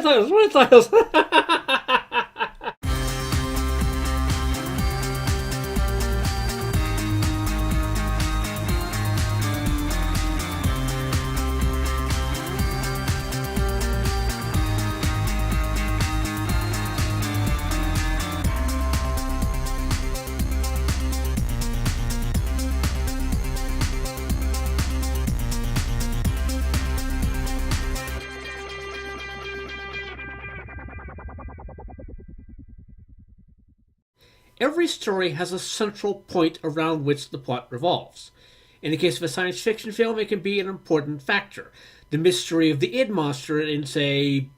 titles. Every story has a central point around which the plot revolves. In the case of a science fiction film, it can be an important factor. The mystery of the id monster in, say,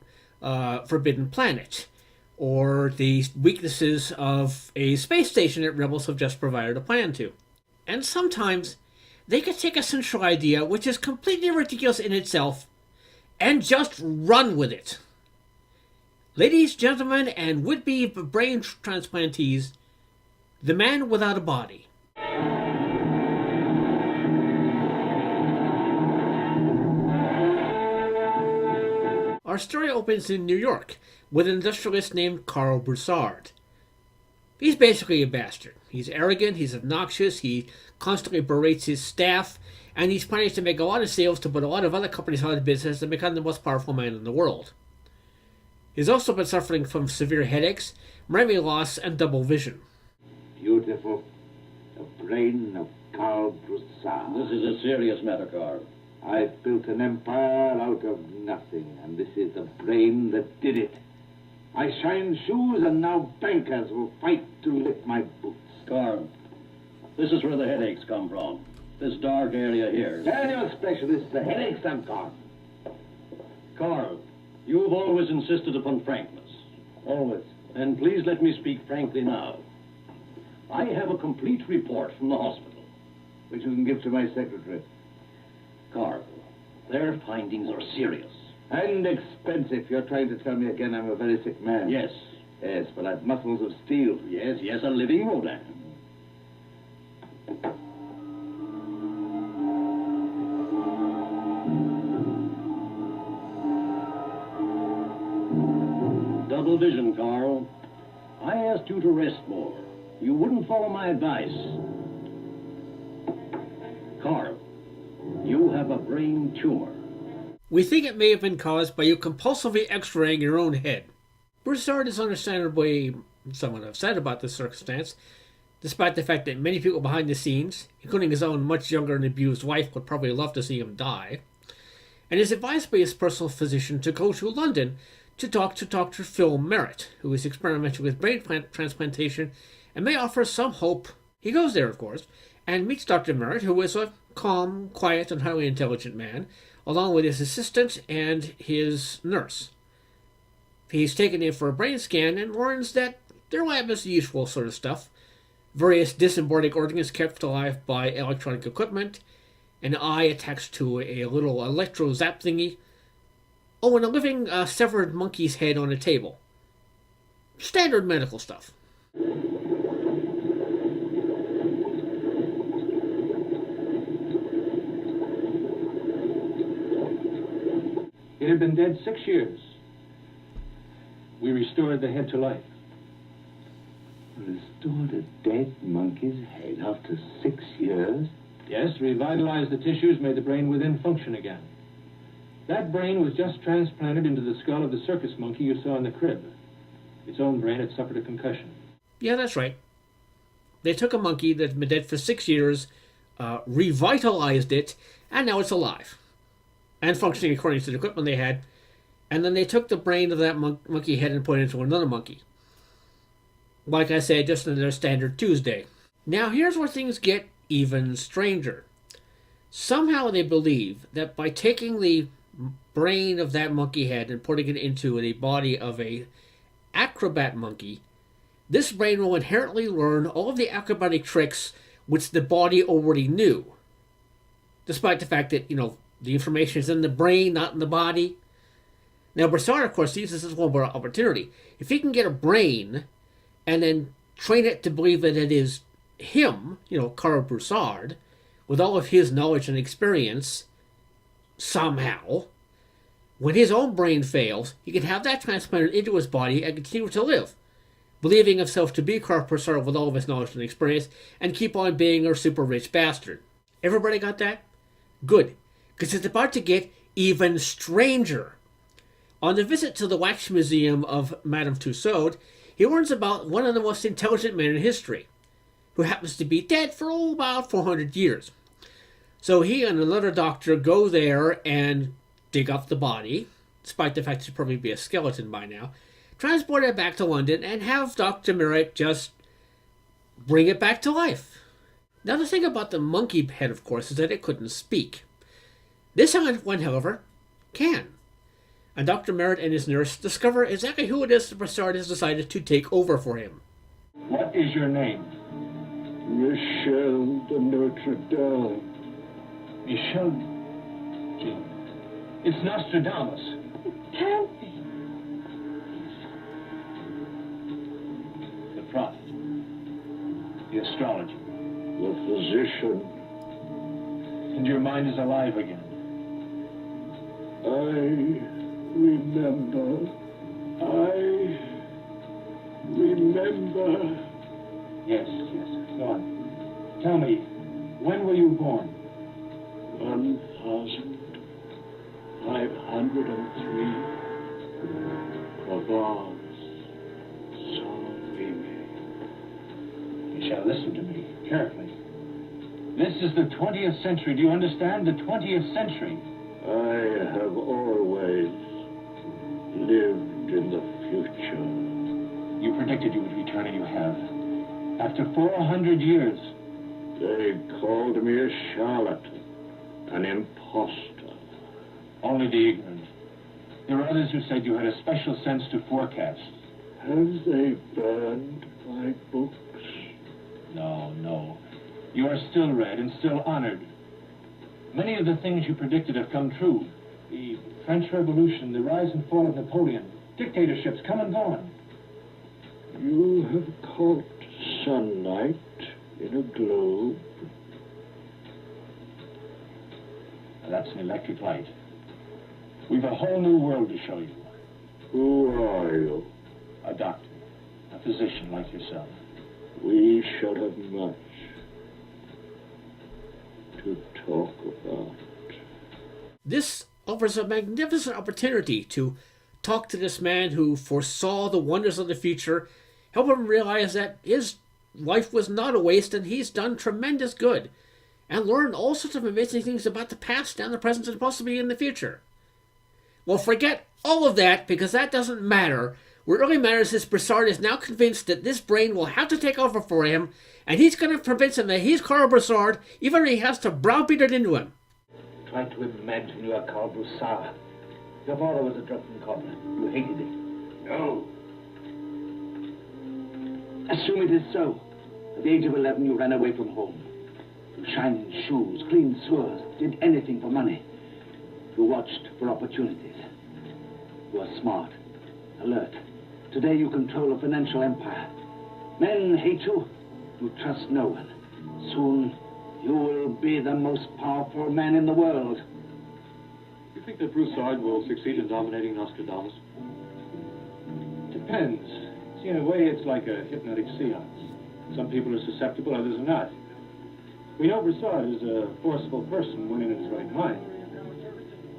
Forbidden Planet, or the weaknesses of a space station that rebels have just provided a plan to. And sometimes they can take a central idea, which is completely ridiculous in itself, and just run with it. Ladies, gentlemen, and would-be brain transplantees, The Man Without a Body. Our story opens in New York with an industrialist named Carl Broussard. He's basically a bastard. He's arrogant, he's obnoxious, he constantly berates his staff, and he's planning to make a lot of sales to put a lot of other companies out of business and become the most powerful man in the world. He's also been suffering from severe headaches, memory loss, and double vision. Beautiful. The brain of Carl Broussard. This is a serious matter, Carl. I've built an empire out of nothing, and this is the brain that did it. I shine shoes, and now bankers will fight to lick my boots. Carl, this is where the headaches come from. This dark area here. Tell your specialist the headaches I'm gone. Carl, you've always insisted upon frankness. Always. And please let me speak frankly now. I have a complete report from the hospital. Which you can give to my secretary. Carl, their findings are serious. And expensive. You're trying to tell me again I'm a very sick man. Yes. Yes, but I've muscles of steel. Yes, a living Rodin. Double vision, Carl. I asked you to rest more. You wouldn't follow my advice. Carl, you have a brain tumor. We think it may have been caused by you compulsively x-raying your own head. Broussard is understandably somewhat upset about this circumstance, despite the fact that many people behind the scenes, including his own much younger and abused wife, would probably love to see him die, and is advised by his personal physician to go to London to talk to Dr. Phil Merritt, who is experimenting with brain transplantation and may offer some hope. He goes there, of course, and meets Dr. Merritt, who is a calm, quiet, and highly intelligent man, along with his assistant and his nurse. He's taken in for a brain scan and learns that their lab is the usual sort of stuff. Various disembodied organs kept alive by electronic equipment, an eye attached to a little electro-zap thingy, and a living severed monkey's head on a table. Standard medical stuff. It had been dead 6 years. We restored the head to life. Restored a dead monkey's head after 6 years? Yes, revitalized the tissues, made the brain within function again. That brain was just transplanted into the skull of the circus monkey you saw in the crib. Its own brain had suffered a concussion. Yeah, that's right. They took a monkey that had been dead for 6 years, revitalized it, and now it's alive. And functioning according to the equipment they had. And then they took the brain of that monkey head and put it into another monkey. Like I said, just another standard Tuesday. Now here's where things get even stranger. Somehow they believe that by taking the brain of that monkey head and putting it into the body of a acrobat monkey, this brain will inherently learn all of the acrobatic tricks which the body already knew. Despite the fact that, the information is in the brain, not in the body. Now, Broussard, of course, sees this as one more opportunity. If he can get a brain and then train it to believe that it is him, Carl Broussard, with all of his knowledge and experience, somehow, When his own brain fails, he can have that transplanted into his body and continue to live, believing himself to be Carl Broussard with all of his knowledge and experience, and keep on being a super rich bastard. Everybody got that? Good, because it's about to get even stranger. On the visit to the Wax Museum of Madame Tussaud, he learns about one of the most intelligent men in history, who happens to be dead for about 400 years. So he and another doctor go there and dig up the body, despite the fact it should probably be a skeleton by now, transport it back to London, and have Dr. Merritt just bring it back to life. Now the thing about the monkey head, of course, is that it couldn't speak. This one, however, can. And Dr. Merritt and his nurse discover exactly who it is that Broussard has decided to take over for him. What is your name? Michel de Notre Dame. Michel. It's Nostradamus. Can't be. The prophet. The astrologer. The physician. And your mind is alive again. I remember. Yes, yes. Go on. Tell me, when were you born? 1503. Provence. Saint-Remy. You shall listen to me carefully. This is the 20th century. Do you understand? The 20th century. I have always lived in the future. You predicted you would return, and you have. After 400 years. They called me a charlatan, an impostor. Only the ignorant. There are others who said you had a special sense to forecast. Have they burned my books? No, no. You are still read and still honored. Many of the things you predicted have come true. The French Revolution, the rise and fall of Napoleon, dictatorships come and gone. You have caught sunlight in a globe. Now, that's an electric light. We've a whole new world to show you. Who are you? A doctor, a physician like yourself. We shall have much to talk about. This offers a magnificent opportunity to talk to this man who foresaw the wonders of the future, help him realize that his life was not a waste and he's done tremendous good, and learn all sorts of amazing things about the past and the present and possibly in the future. Well, forget all of that, because that doesn't matter. What really matters is Broussard is now convinced that this brain will have to take over for him, and he's going to convince him that he's Carl Broussard, even if he has to browbeat it into him. Try to imagine you are Carl Broussard. Your father was a drunken cobbler. You hated it. No. Assume it is so. At the age of 11, you ran away from home. You shined in shoes, cleaned sewers, did anything for money. You watched for opportunities. You are smart, alert. Today you control a financial empire. Men hate you. You trust no one. Soon you will be the most powerful man in the world. You think that Broussard will succeed in dominating Nostradamus? Depends. See, in a way, it's like a hypnotic seance. Some people are susceptible, others are not. We know Broussard is a forceful person when in his right mind.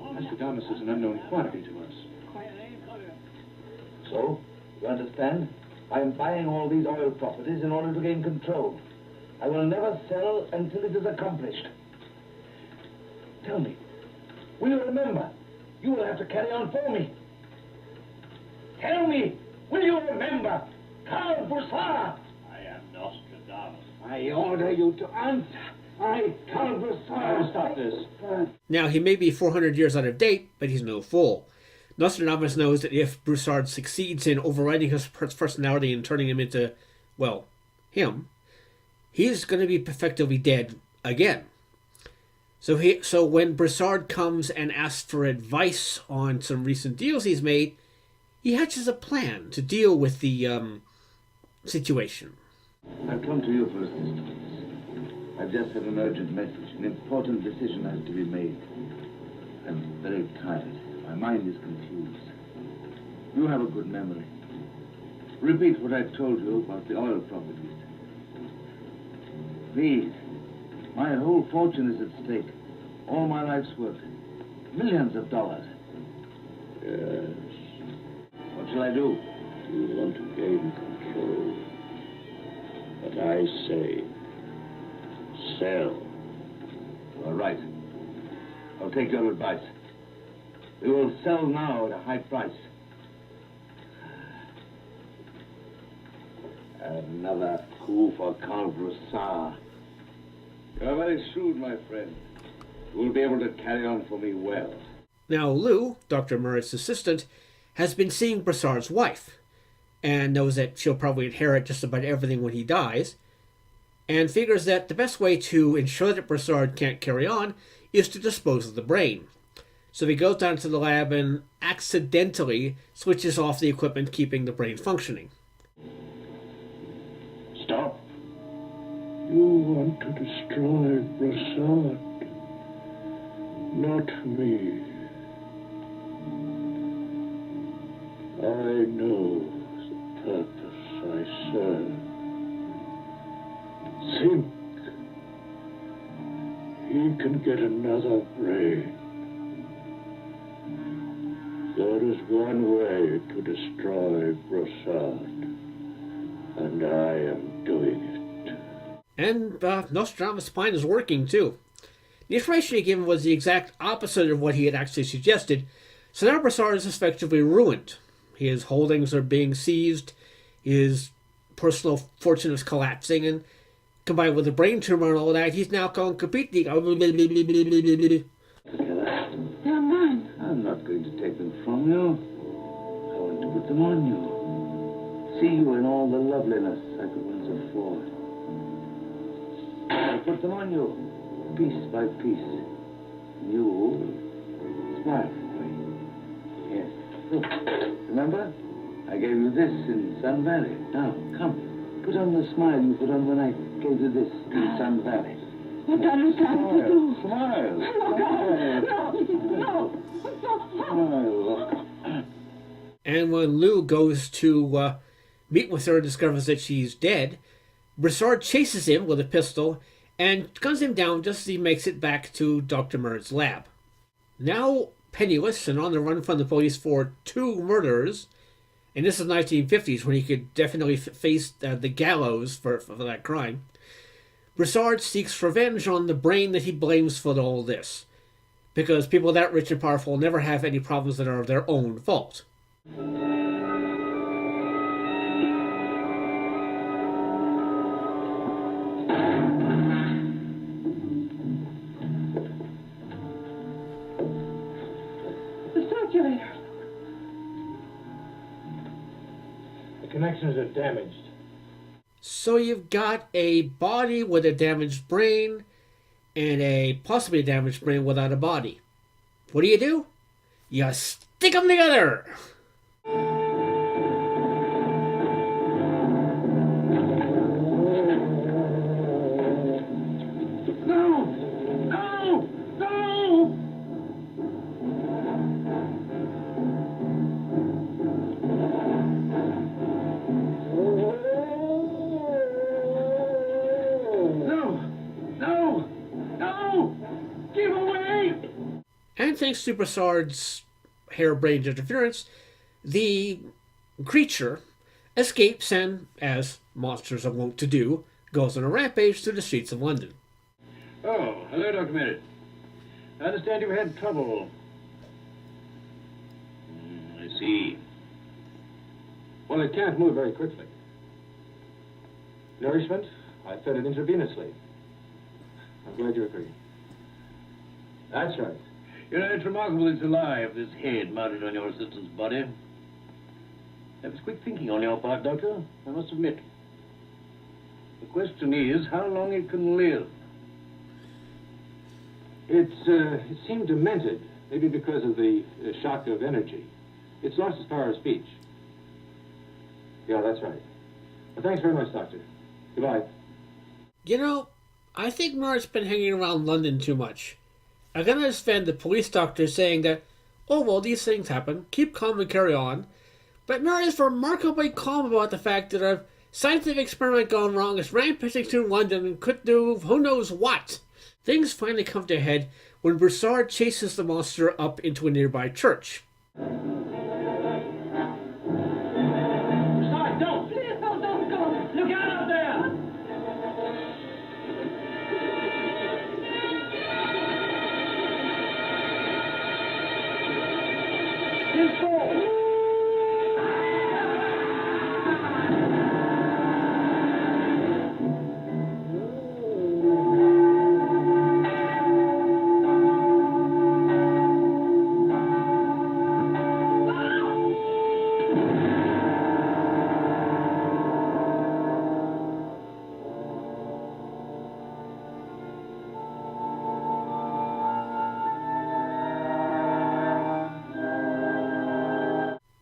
Nostradamus is an unknown quantity to us. So, you understand? I am buying all these oil properties in order to gain control. I will never sell until it is accomplished. Tell me, will you remember? You will have to carry on for me. Tell me, will you remember? Carl Broussard! I am Nostradamus. I order you to answer. I, Carl Broussard. Stop this. Now, he may be 400 years out of date, but he's no fool. Nostradamus knows that if Broussard succeeds in overriding his personality and turning him into, well, him, he's going to be effectively dead again. So when Broussard comes and asks for advice on some recent deals he's made, he hatches a plan to deal with the situation. I've come to you for assistance. I've just had an urgent message. An important decision has to be made. I'm very tired. My mind is confused. You have a good memory. Repeat what I told you about the oil properties. Please. My whole fortune is at stake. All my life's work. Millions of dollars. Yes, What shall I do? you want to gain control. But I say, sell. You are right. I'll take your advice. We will sell now at a high price. Another coup for Count Broussard. You're very shrewd, my friend. You will be able to carry on for me well. Now, Lou, Dr. Murray's assistant, has been seeing Broussard's wife, and knows that she'll probably inherit just about everything when he dies, and figures that the best way to ensure that Broussard can't carry on is to dispose of the brain. So he goes down to the lab and accidentally switches off the equipment keeping the brain functioning. Stop. You want to destroy Broussard, not me. I know the purpose I serve. Think he can get another brain. There is one way to destroy Broussard, and I am doing it. And Nostradamus' plan is working, too. The information he given was the exact opposite of what he had actually suggested, so now Broussard is effectively ruined. His holdings are being seized, his personal fortune is collapsing, and combined with the brain tumor and all that, he's now gone completely... Together. They're mine. I'm not going to take them from you. I want to put them on you. See you in all the loveliness I could once afford. I put them on you, piece by piece. You smile for me. Yes. Look, remember? I gave you this in Sun Valley. Now, come. Put on the smile you put on when I gave you this in Sun Valley. What are you trying to do? Smile. No, God. No. Smile. And when Lou goes to meet with her and discovers that she's dead, Broussard chases him with a pistol and guns him down just as he makes it back to Dr. Murd's lab. Now penniless and on the run from the police for 2 murders, and this is 1950s when he could definitely face the gallows for that crime, Broussard seeks revenge on the brain that he blames for all this, because people that rich and powerful never have any problems that are their own fault. The circulator. The connections are damaged. So you've got a body with a damaged brain and a possibly damaged brain without a body. What do? You stick them together! And thanks to Broussard's harebrained interference, the creature escapes and, as monsters are wont to do, goes on a rampage through the streets of London. Oh, hello, Dr. Merritt. I understand you had trouble. I see. Well, it can't move very quickly. Nourishment, I fed it intravenously. I'm glad you agree. That's right. You know, it's remarkable it's alive, this head mounted on your assistant's body. That was quick thinking on your part, Doctor, I must admit. The question is how long it can live. It seemed demented, maybe because of the shock of energy. It's lost its power of speech. Yeah, that's right. Well, thanks very much, Doctor. Goodbye. You know, I think Mart's been hanging around London too much. I can understand the police doctor saying that, Oh well, these things happen. Keep calm and carry on. But Mary is remarkably calm about the fact that a scientific experiment gone wrong is rampaging through London and could do who knows what. Things finally come to a head when Broussard chases the monster up into a nearby church. Broussard, don't! Please don't go. Look out up there! His ball!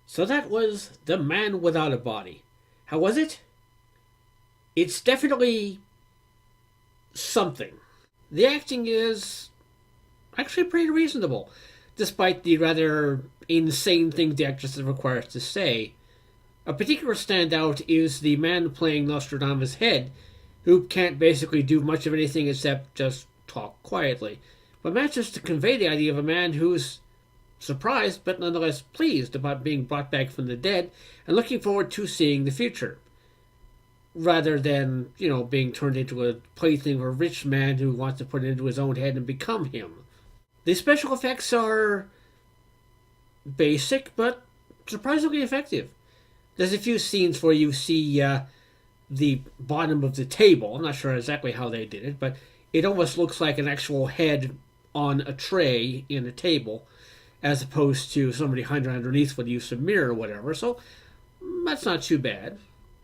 So that was The Man Without a Body. How was it? It's definitely something. The acting is actually pretty reasonable, despite the rather insane things the actress is required to say. A particular standout is the man playing Nostradamus' head, who can't basically do much of anything except just talk quietly, but manages to convey the idea of a man who's surprised but nonetheless pleased about being brought back from the dead and looking forward to seeing the future, rather than, being turned into a plaything of a rich man who wants to put it into his own head and become him. The special effects are basic but surprisingly effective. There's a few scenes where you see the bottom of the table. I'm not sure exactly how they did it, but it almost looks like an actual head on a tray in a table, as opposed to somebody hiding underneath with the use of mirror or whatever, so that's not too bad.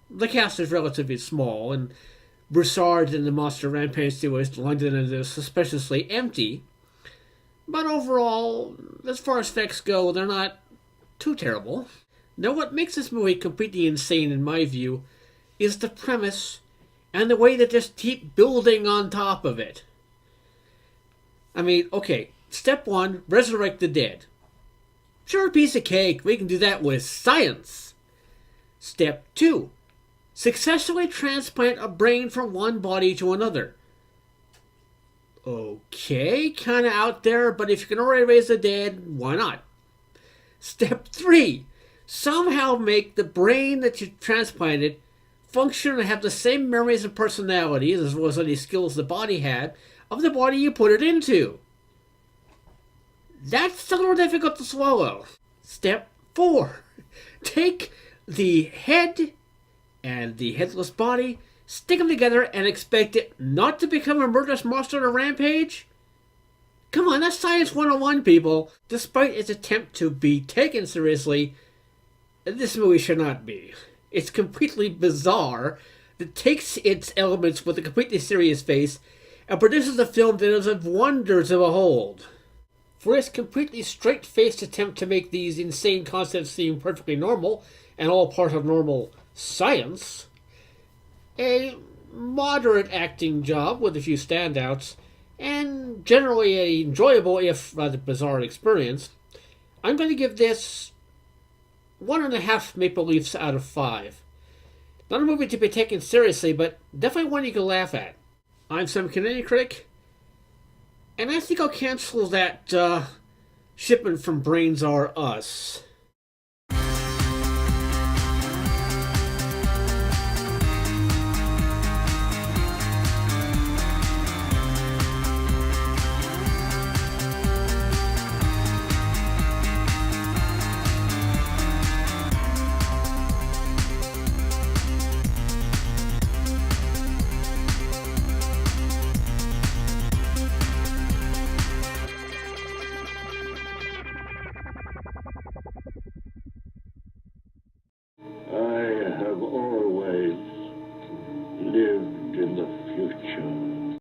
The cast is relatively small, and Broussard and the monster rampage through London is suspiciously empty, but overall, as far as effects go, they're not too terrible. Now, what makes this movie completely insane, in my view, is the premise and the way they just keep building on top of it. I mean, okay, step one, resurrect the dead. Sure, piece of cake, we can do that with science. Step two, successfully transplant a brain from one body to another. Okay, kinda out there, but if you can already raise the dead, why not? Step three, somehow make the brain that you transplanted function and have the same memories and personalities, as well as any skills the body had, of the body you put it into. That's a little difficult to swallow. Step 4. Take the head and the headless body, stick them together, and expect it not to become a murderous monster on a rampage? Come on, that's Science 101, people. Despite its attempt to be taken seriously, this movie should not be. It's completely bizarre. It takes its elements with a completely serious face and produces a film that is a wonder to behold. For its completely straight-faced attempt to make these insane concepts seem perfectly normal and all part of normal science, a moderate acting job with a few standouts, and generally an enjoyable, if rather bizarre experience, I'm going to give this 1.5 Maple Leafs out of 5. Not a movie to be taken seriously, but definitely one you can laugh at. I'm some Canadian critic, and I think I'll cancel that shipment from Brains R Us.